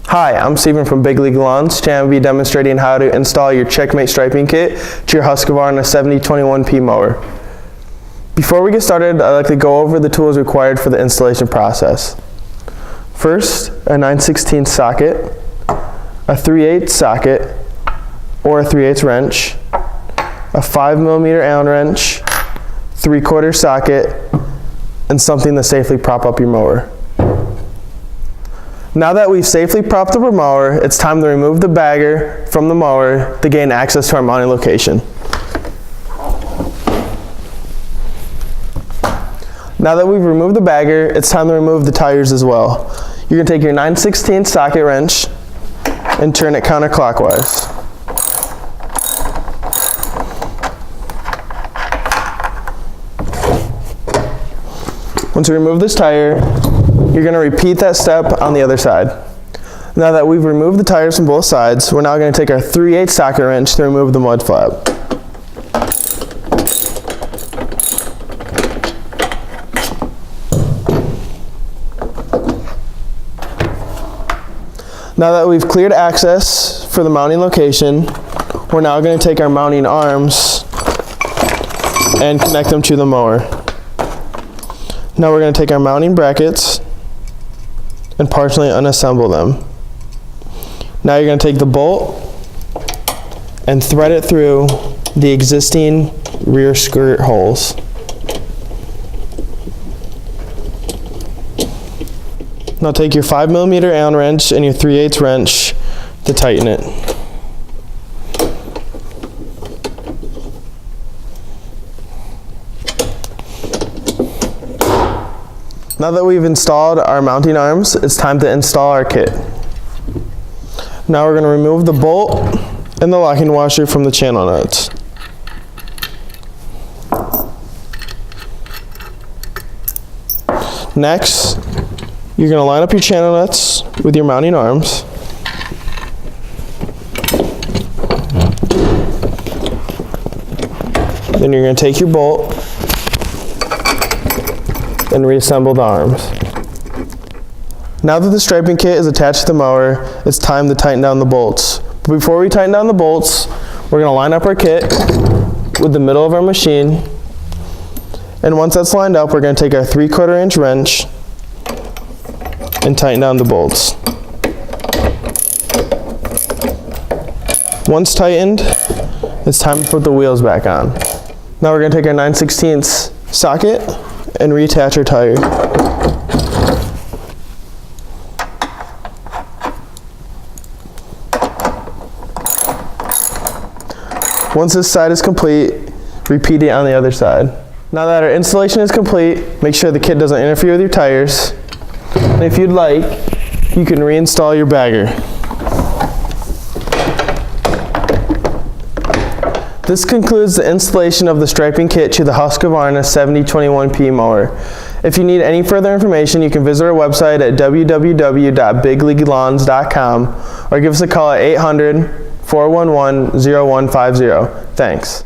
Hi, I'm Steven from Big League Lawns. Today I'll be demonstrating how to install your CheckMate Striping Kit to your Husqvarna 7021P mower. Before we get started, I'd like to go over the tools required for the installation process. First, a 9/16 socket, a 3/8 socket or a 3/8 wrench, a 5mm Allen wrench, 3/4 socket, and something to safely prop up your mower. Now that we've safely propped up our mower, it's time to remove the bagger from the mower to gain access to our mounting location. Now that we've removed the bagger, it's time to remove the tires as well. You're going to take your 9/16 socket wrench and turn it counterclockwise. Once you remove this tire, you're going to repeat that step on the other side. Now that we've removed the tires from both sides, we're now going to take our 3/8 socket wrench to remove the mud flap. Now that we've cleared access for the mounting location, we're now going to take our mounting arms and connect them to the mower. Now we're going to take our mounting brackets and partially unassemble them. Now you're going to take the bolt and thread it through the existing rear skirt holes. Now take your 5mm Allen wrench and your 3/8 wrench to tighten it. Now that we've installed our mounting arms, it's time to install our kit. Now we're going to remove the bolt and the locking washer from the channel nuts. Next, you're going to line up your channel nuts with your mounting arms. Then you're going to take your bolt and reassemble the arms. Now that the striping kit is attached to the mower, it's time to tighten down the bolts. But before we tighten down the bolts, we're going to line up our kit with the middle of our machine. And once that's lined up, we're going to take our 3/4 inch wrench and tighten down the bolts. Once tightened, it's time to put the wheels back on. Now we're going to take our 9/16 socket and reattach our tire. Once this side is complete, repeat it on the other side. Now that our installation is complete, make sure the kit doesn't interfere with your tires. And if you'd like, you can reinstall your bagger. This concludes the installation of the striping kit to the Husqvarna 7021P mower. If you need any further information, you can visit our website at www.bigleaguelawns.com or give us a call at 800-411-0150. Thanks.